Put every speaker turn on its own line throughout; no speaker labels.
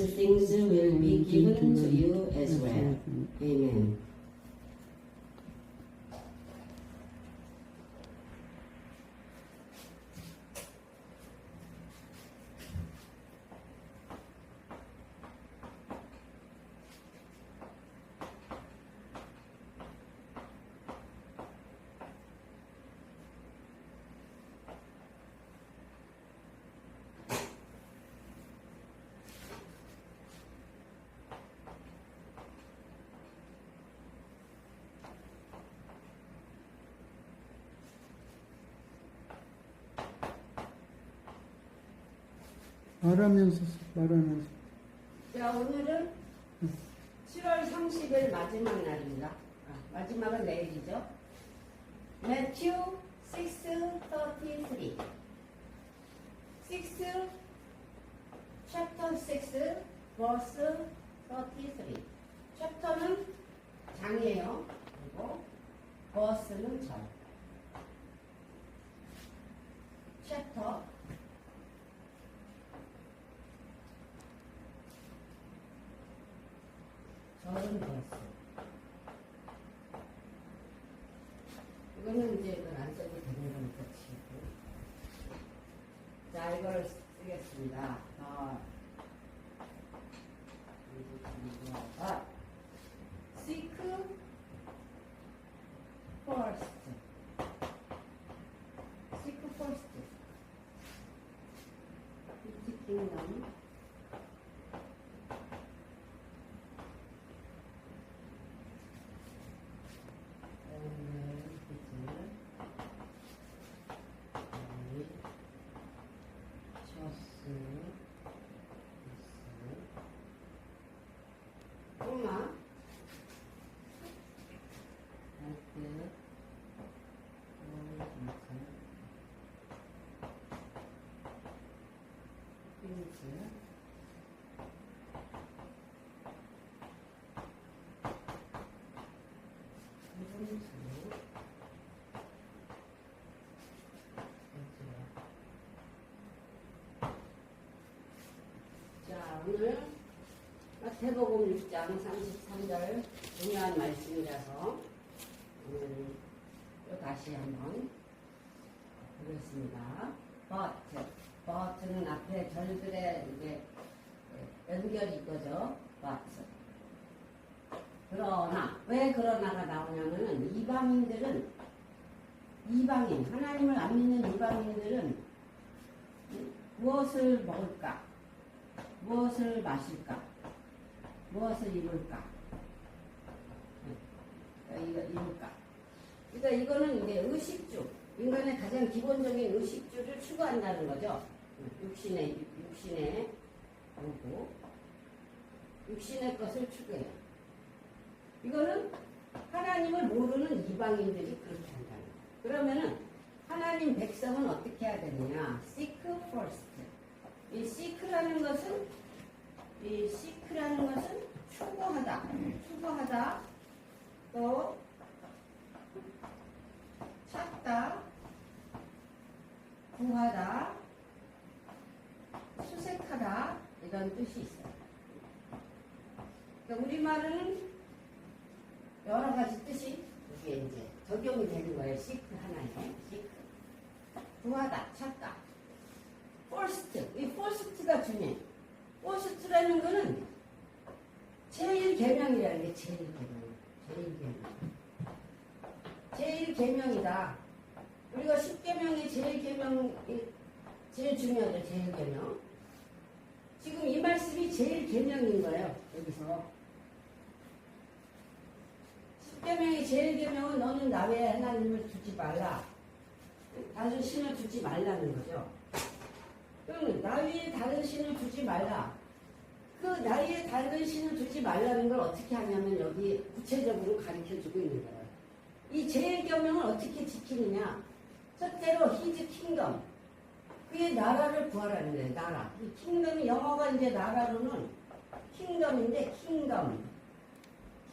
these things will be given to you as well. Amen.
말하면서.
자, 오늘은 7월 30일 마지막 날입니다. 마지막은 내일이죠. Matthew 6:33. chapter 6, verse 33. 챕터는 장이에요. 그리고 verse는 절. 챕터 절은 verse. 이거는 이제 이걸 안 써도 되는 거니까 치고. 자, 이걸 쓰겠습니다. seek first. seek first. His kingdom. 자, 오늘 마태복음 6장 33절 중요한 말씀이라서 오늘 또 다시 한번 보겠습니다. but는 앞에 절들의 이제 연결이 있거죠. but. 그러나 왜 그러나가 나오냐면은 이방인 하나님을 안 믿는 이방인들은 무엇을 먹을까, 무엇을 마실까, 무엇을 입을까, 입을까. 그러니까 이거는 이제 의식주, 인간의 가장 기본적인 의식주를 추구한다는 거죠. 육신의 요구, 육신의 것을 추구해요. 이거는 하나님을 모르는 이방인들이 그렇게 한다는 거예요. 그러면은 하나님 백성은 어떻게 해야 되느냐? seek first. 이 seek라는 것은 추구하다, 또 찾다, 구하다, 수색하다 이런 뜻이 있어요. 그러니까 우리말은 여러 가지 뜻이 이게 이제 적용이 되는 거예요. seek 하나에 seek. 구하다, 찾다. first, 이 first가 중요해. first라는 거는 제일 계명이라는 게 제일 계명이다. 우리가 10계명이 제일 중요하죠. 제일 계명. 지금 이 말씀이 제일 계명인 거예요. 여기서 10계명이 제일 계명은 너는 나 외에 하나님을 두지 말라. 다른 신을 두지 말라는 거죠. 그럼 나 위에 다른 신을 두지 말라. 그 나 위에 다른 신을 두지 말라는 걸 어떻게 하냐면 여기 구체적으로 가르쳐주고 있는 거예요. 이 제일 계명을 어떻게 지키느냐. 첫째로 his kingdom. 그의 나라를 구하라는 거예요. 나라. 이 킹덤이 영어가 이제 나라로는 킹덤인데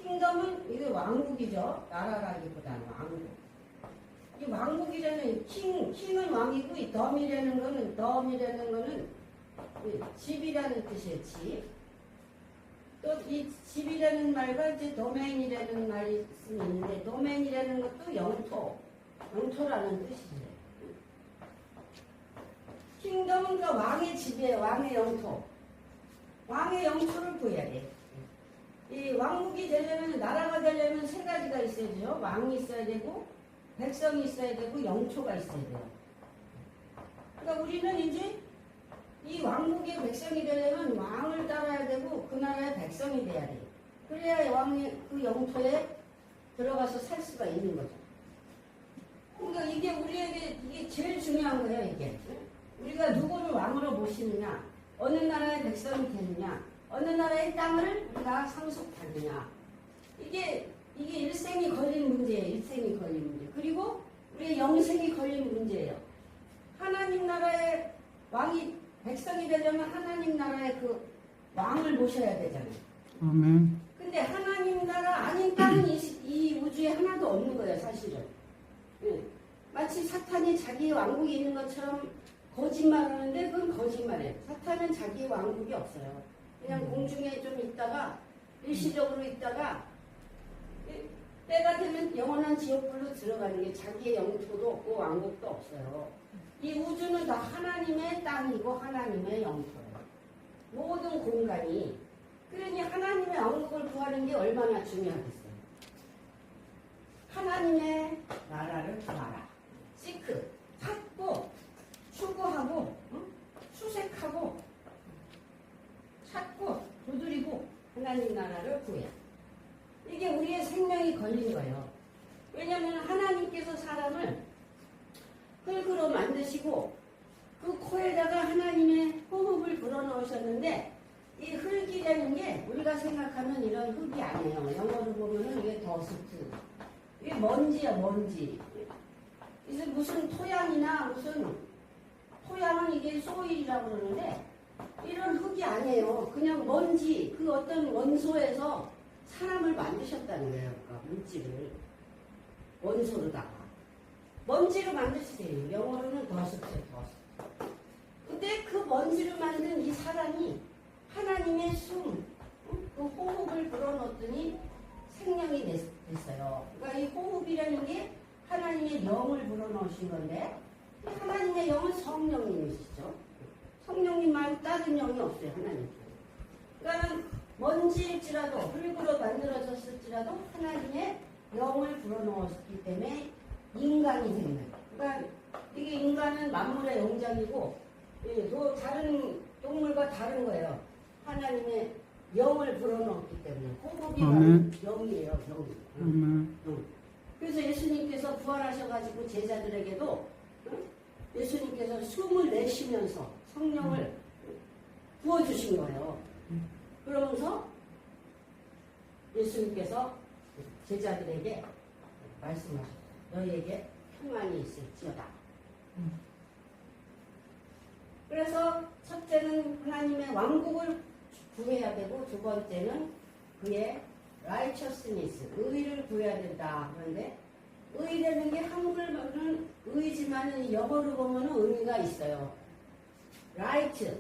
킹덤은 이게 왕국이죠. 나라라기보다는 왕국. 이 왕국이라는 킹은 왕이고 이 덤이라는 거는 집이라는 뜻이에요. 집. 또 이 집이라는 말과 이제 도메인이라는 말이 있는데 도메인이라는 것도 영토라는 뜻이에요. 킹덤은 그 왕의 집이에요. 왕의 영토. 왕의 영토를 구해야 돼. 이 왕국이 되려면 나라가 되려면 세 가지가 있어야 돼요. 왕이 있어야 되고 백성이 있어야 되고 영토가 있어야 돼요. 그러니까 우리는 이제 이 왕국의 백성이 되려면 왕을 따라야 되고 그 나라의 백성이 돼야 돼요. 그래야 왕의 그 영토에 들어가서 살 수가 있는 거죠. 그러니까 이게 우리에게 이게 제일 중요한 거예요. 이게 우리가 누구를 왕으로 모시느냐, 어느 나라의 백성이 되느냐, 어느 나라의 땅을 우리가 상속하느냐. 이게 일생이 걸린 문제예요. 일생이 걸린 문제. 그리고 우리의 영생이 걸린 문제예요. 하나님 나라의 왕이 백성이 되려면 하나님 나라의 그 왕을 모셔야 되잖아요.
아멘.
근데 하나님 나라 아닌 땅은 이 우주에 하나도 없는 거예요, 사실은. 예. 마치 사탄이 자기 왕국이 있는 것처럼 거짓말하는데 그건 거짓말이에요. 사탄은 자기 왕국이 없어요. 그냥 공중에 좀 있다가 일시적으로 있다가 때가 되면 영원한 지옥불로 들어가는 게 자기의 영토도 없고 왕국도 없어요. 이 우주는 다 하나님의 땅이고 하나님의 영토예요. 모든 공간이. 그러니 하나님의 왕국을 구하는 게 얼마나 중요하겠어요. 하나님의 나라를 구하라. 시크, 찾고, 추구하고, 수색하고, 찾고, 두드리고 하나님 나라를 구해. 이게 우리의 생명이 걸린 거예요. 왜냐하면 하나님께서 사람을 흙으로 만드시고 그 코에다가 하나님의 호흡을 불어넣으셨는데 이 흙이라는 게 우리가 생각하는 이런 흙이 아니에요. 영어로 보면은 이게 더스트. 이게 먼지야, 먼지. 이제 무슨 토양이나 무슨 토양은 이게 소일이라고 그러는데 이런 흙이 아니에요. 그냥 먼지, 그 어떤 원소에서 사람을 만드셨다는 거예요. 그러니까 물질을 원소로다가 먼지로 만드시대요. 영어로는 더스트. 근데 그 먼지로 만든 이 사람이 하나님의 숨, 그 호흡을 불어넣었더니 생명이 됐어요. 그러니까 이 호흡이라는 게 하나님의 영을 불어넣으신 건데 하나님의 영은 성령님이시죠. 성령님 말고 다른 영이 없어요. 하나님. 그러니까 먼지일지라도 흙으로 만들어졌을지라도 하나님의 영을 불어넣었기 때문에 인간이 된 거예요. 그러니까 이게 인간은 만물의 영장이고 또 다른 동물과 다른 거예요. 하나님의 영을 불어넣었기 때문에 호흡이 영이에요. 영. 그래서 예수님께서 부활하셔가지고 제자들에게도 예수님께서 숨을 내쉬면서 성령을 부어주신 거예요. 그러면서 예수님께서 제자들에게 말씀하셨어요. 너희에게 평안이 있을지어다. 그래서 첫째는 하나님의 왕국을 구해야 되고 두 번째는 그의 righteousness, 의를 구해야 된다. 그런데 의라는 게 한글로는 의지만 영어로 보면 의미가 있어요. right.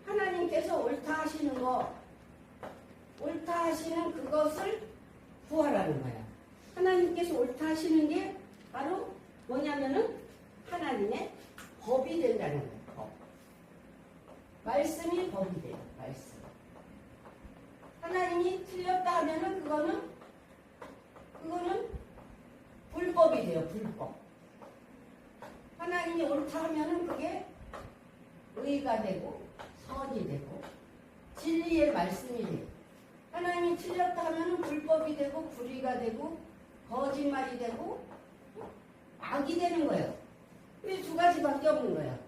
하나님께서 옳다 하시는 거, 옳다 하시는 그것을 구하라는 거예요. 하나님께서 옳다 하시는 게 바로 뭐냐면은 하나님의 법이 된다는 거예요. 법. 말씀이 법이 돼요. 말씀. 하나님이 틀렸다 하면은 그거는 불법이 돼요. 불법. 하나님이 옳다 하면은 그게 의가 되고 선이 되고 진리의 말씀이 돼요. 하나님이 틀렸다 하면은 불법이 되고 불의가 되고 거짓말이 되고 악이 되는 거예요. 이 두 가지밖에 없는 거예요.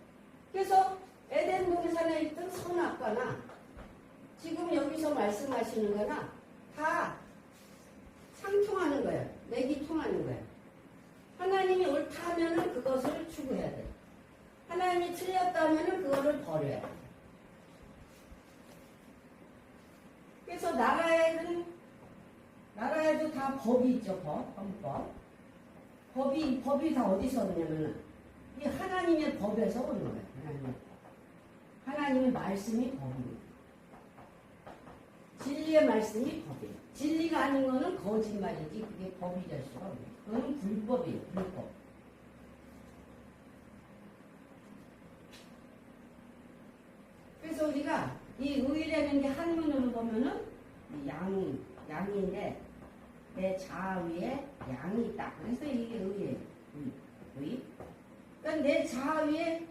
그래서 에덴 동산에 있던 선악과나 지금 여기서 말씀하시는 거나 다 상통하는 거예요. 맥이 통하는 거예요. 하나님이 옳다 하면은 그것을 추구해야 돼요. 하나님이 틀렸다 하면은 그거를 버려야 돼요. 그래서 나라에도 다 법이 있죠. 헌법. 법이 다 어디서 오냐면은 이 하나님의 법에서 오는 거예요. 하나님의 말씀이 법입니다. 진리의 진리의 말씀이 법이에요. 진리가 아닌 거는 거짓말이지 그게 법이 될 수가 없어요. 그건 불법이에요. 불법. 그래서 우리가 이 의라는 게 한문으로 보면은 양인데 내 자아 위에 양이 있다. 그래서 이게 의예요. 의. 그러니까 내 자아 위에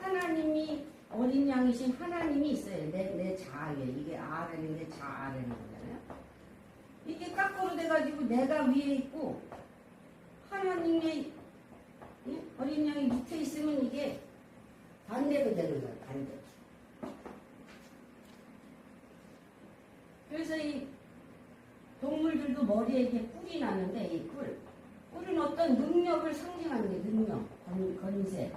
하나님이 어린 양이신 하나님이 있어요. 내 자아 위에. 이게 아라는 게 자아라는 거잖아요. 이게 거꾸로 돼가지고 내가 위에 있고 하나님의 어린 양이 밑에 있으면 이게 반대로 되는 거예요. 반대. 그래서 이 동물들도 머리에 이렇게 뿔이 나는데 이 뿔은 어떤 능력을 상징하는 게 능력, 건세.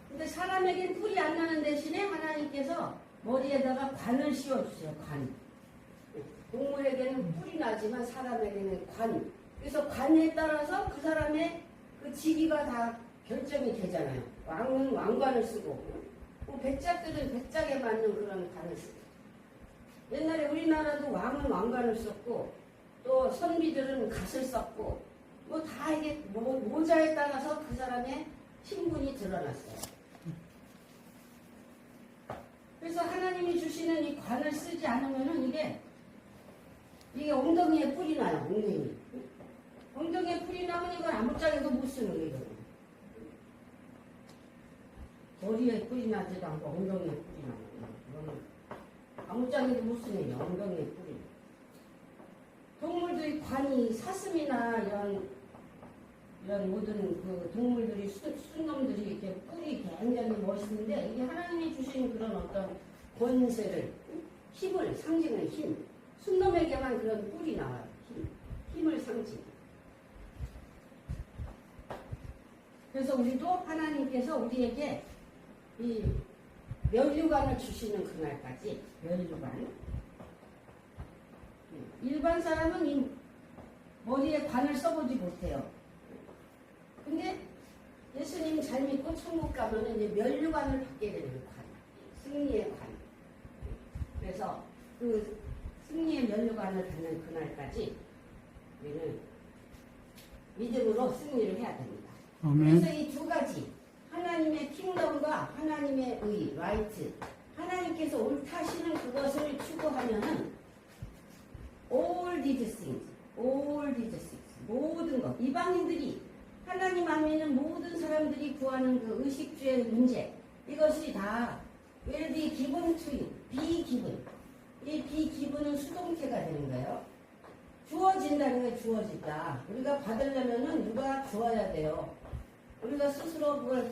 근데 사람에겐 뿔이 안 나는 대신에 하나님께서 머리에다가 관을 씌워주세요. 관. 동물에게는 뿔이 나지만 사람에게는 관. 그래서 관에 따라서 그 사람의 그 직위가 다 결정이 되잖아요. 왕은 왕관을 쓰고 백작들은 백작에 맞는 그런 관을 쓰고 옛날에 우리나라도 왕은 왕관을 썼고 또 선비들은 갓을 썼고 뭐 다 이게 모자에 따라서 그 사람의 신분이 드러났어요. 그래서 하나님이 주시는 이 관을 쓰지 않으면은 이게 엉덩이에 뿔이 나요. 엉덩이에 뿔이 나면 이건 아무짝에도 못 쓰는 거예요. 머리에 뿔이 나지도 않고 엉덩이에 뿔이 나면 이거는 아무짝에도 못 쓰는 거예요. 엉덩이에 뿔이. 동물들이 관이 사슴이나 이런 모든 그 동물들이 순놈들이 이렇게 뿔이 굉장히 멋있는데 이게 하나님이 주신 그런 어떤 권세를 힘을 상징하는 힘. 순놈에게만 그런 뿔이 나와요. 힘을 상징. 그래서 우리도 하나님께서 우리에게 이 면류관을 주시는 그날까지 면류관. 일반 사람은 이 머리에 관을 써보지 못해요. 근데 예수님 잘 믿고 천국 가면은 이제 면류관을 받게 되는 관. 승리의 관. 그래서 그 승리의 면류관을 받는 그날까지 우리는 믿음으로 승리를 해야 됩니다.
아멘.
그래서 이 두 가지 하나님의 킹덤과 하나님의 의, 라이트 하나님께서 옳다시는 그것을 추구하면은 all these things 모든 것 이방인들이 하나님 안 믿는 모든 사람들이 구하는 그 의식주의 문제 이것이 다 will be given to you, be given 이 be given은 수동태가 되는 거예요. 주어진다는 게 주어진다. 우리가 받으려면은 누가 주어야 돼요. 우리가 스스로 그걸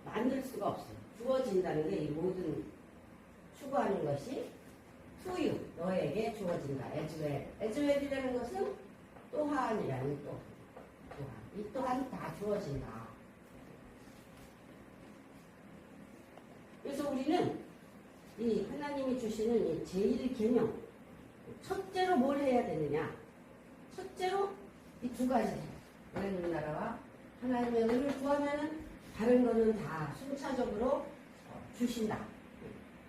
만들 수가 없어요. 주어진다는 게 이 모든 추구하는 것이 to you, 너에게 주어진다. 에즈웰이라는 것은 또한이라는 또한. 이 또한 다 주어진다. 그래서 우리는 이 하나님이 주시는 이 제1계명 첫째로 뭘 해야 되느냐? 첫째로 이 두 가지 하나님 나라와 하나님의 의를 구하면은 다른 거는 다 순차적으로 주신다.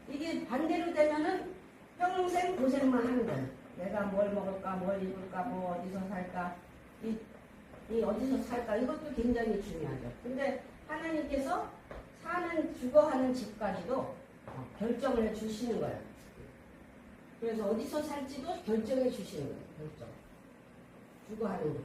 이게 반대로 되면은 평생 고생만 하는 거예요. 내가 뭘 먹을까, 뭘 입을까, 뭐 어디서 살까, 이 어디서 살까 이것도 굉장히 중요하죠. 근데 하나님께서 주거하는 집까지도 결정을 해 주시는 거예요. 그래서 어디서 살지도 결정해 주시는 거예요. 결정. 주거하는 것.